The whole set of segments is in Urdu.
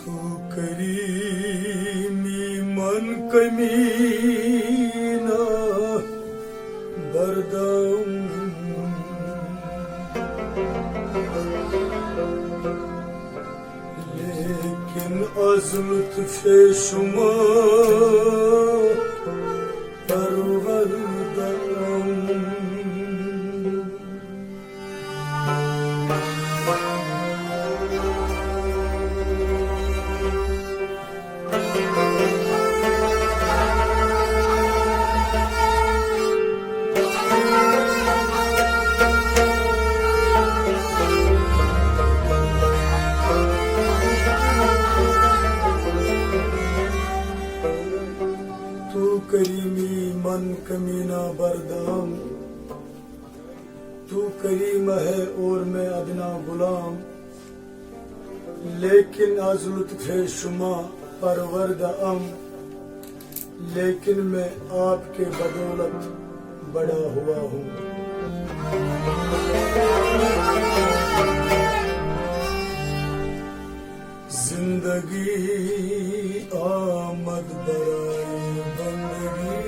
تو کریمی من کمینا بردم لیکن از لطف شما پروردم. کریمی من کمینہ بردام، تو کریم ہے اور میں ادنا غلام، لیکن از لطف شما پروردہ ام، لیکن میں آپ کے بدولت بڑا ہوا ہوں. زندگی آمد برائے بندگی،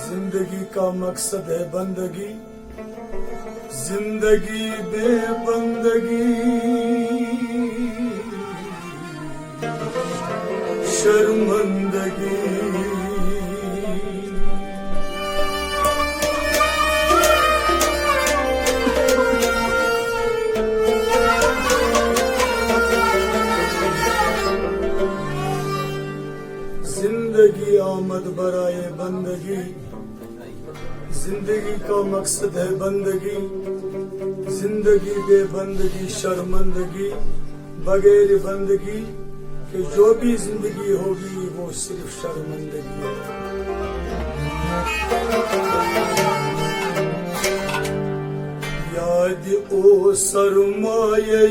زندگی کا مقصد ہے بندگی، زندگی بے بندگی شرمندگی. زندگی آمد برائے بندگی، زندگی کا مقصد ہے بندگی، زندگی بے بندگی شرمندگی، بغیر بندگی کہ جو بھی زندگی ہوگی وہ صرف شرمندگی ہے. یاد او سرمایہ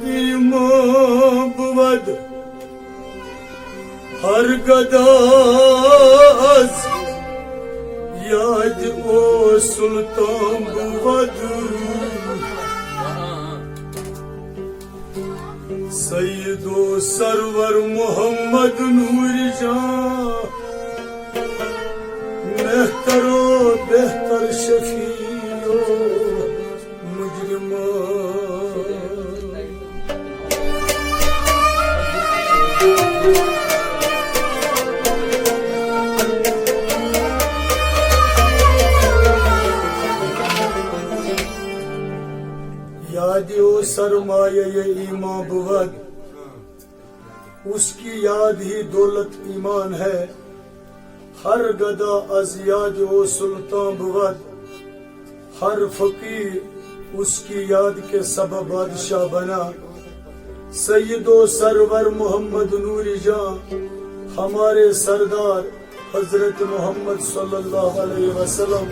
ایمان بود ہر گداز، یاد او سلطان بود سید و سرور محمد نور جان، مہتر و بہتر شفیع و مجرمان. یاد او سرمایہ ایمان بود، اس کی یاد ہی دولت ایمان ہے. ہر گدا از یاد او سلطان بود، ہر فقیر اس کی یاد کے سبب بادشاہ بنا. سید و سرور محمد نور جان، ہمارے سردار حضرت محمد صلی اللہ علیہ وسلم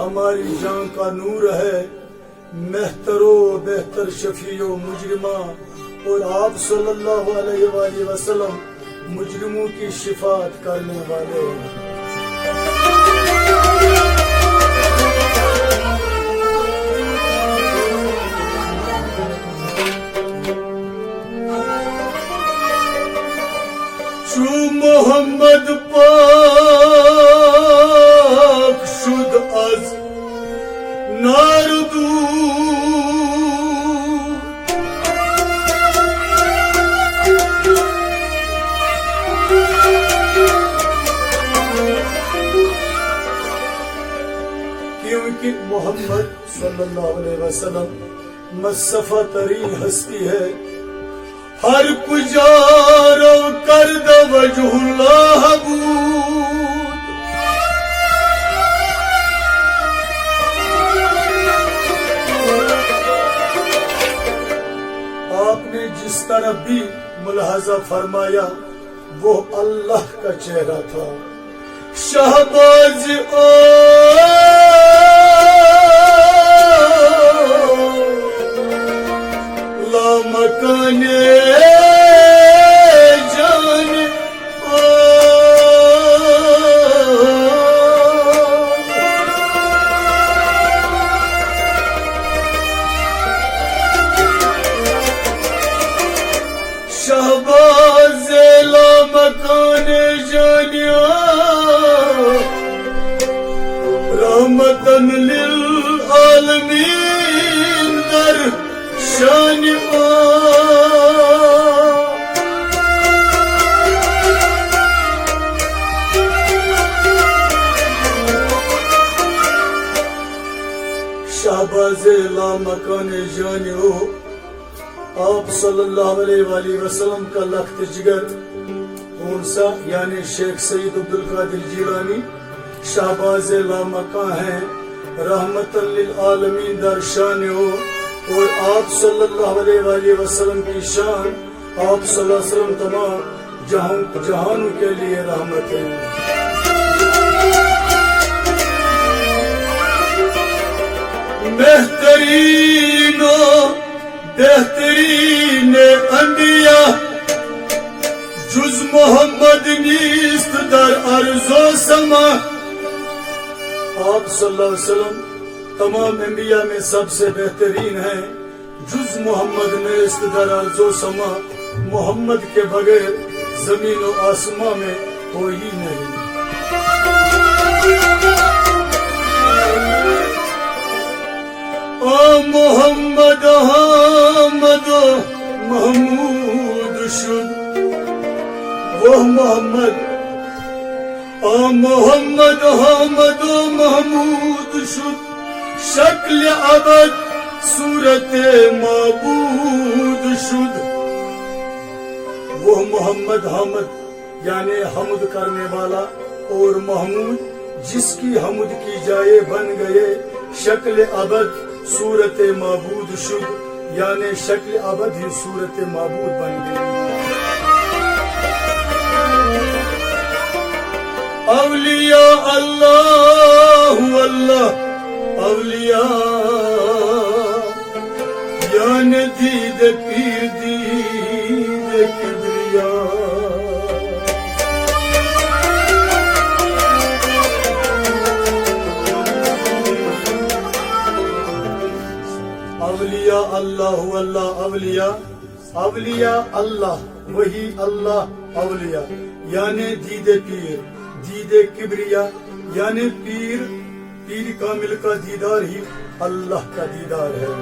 ہماری جان کا نور ہے، مہتر و بہتر شفیع و مجرمہ، اور آپ صلی اللہ علیہ وآلہ وسلم مجرموں کی شفاعت کرنے والے ہیں. چو محمد پاک شد از ناردو، کیونکہ محمد صلی اللہ علیہ وسلم مصطفیٰ ترین ہستی ہے. ہر کجا رو کرد وجہ اللہ بود، آپ نے جس طرح بھی ملاحظہ فرمایا وہ اللہ کا چہرہ تھا. شہباز لا مکان جان للعالمین در شان شہباز لامکان جان ہو آپ صلی اللہ علیہ وآلہ وسلم کا لخت جگر کون سا یعنی شیخ سید عبدالقادر جیلانی شہباز لامکان ہیں رحمت للعالمین در شان ہو اور آپ صلی اللہ علیہ وآلہ وسلم کی شان آپ صلی اللہ علیہ وسلم تمام جہانوں کے لیے رحمت ہے بہترین و بہترین انبیاء جز محمد نیست در ارض و سما آپ صلی اللہ علیہ وسلم تمام انبیاء میں سب سے بہترین ہیں جز محمد نیست در ارض و سما محمد کے بغیر زمین و آسمان میں کوئی نہیں محمد حامد و محمود شد وہ محمد محمد حامد و محمود شد شکل ابد صورت معبود شد وہ محمد حامد یعنی حمد کرنے والا اور محمود جس کی حمد کی جائے بن گئے شکل ابد صورت معبود شد یعنی شکل ابد ہی صورت معبود بن گئی اولیاء اللہ اللہ اولیاء یعنی دید پیر دید کبریاء اولیاء اللہ اللہ اولیاء اولیاء اللہ وہی اللہ اولیاء یعنی دید پیر دید کبریا یعنی پیر کامل کا دیدار ہی اللہ کا دیدار ہے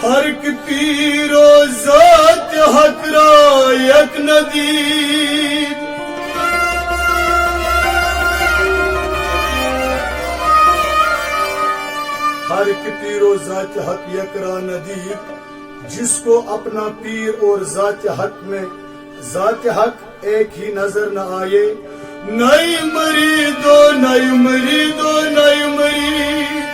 ہر ایک پیر و ذات حق را یک ندید ہر ایک پیر و ذات حق یک را ندید جس کو اپنا پیر اور ذات حق میں ذات حق ایک ہی نظر نہ آئے نئی مریدو نئی مریدو نئی مرید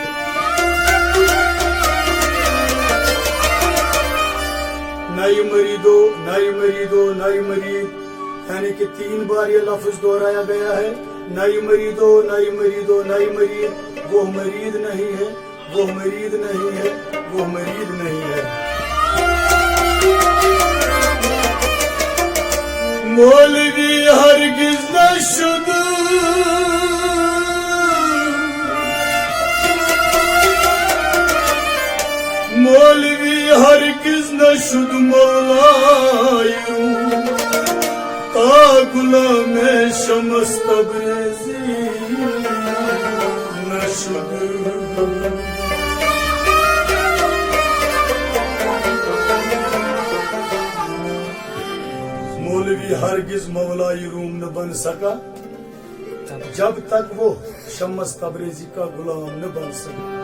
نئی مریدو نئی مریدو نئی مرید یعنی کہ 3 بار یہ لفظ دہرایا گیا ہے نئی مریدو نئی مریدو نئی مرید وہ مرید نہیں ہے وہ مرید نہیں ہے وہ مرید نہیں ہے مولوی ہرگز نہ شد مولوی ہرگز نہ شد مولای تا غلام شمس تبریزی نہ شد مولوی ہرگز مولائی روم نہ بن سکا جب تک وہ شمس تبریزی کا غلام نہ بن سکا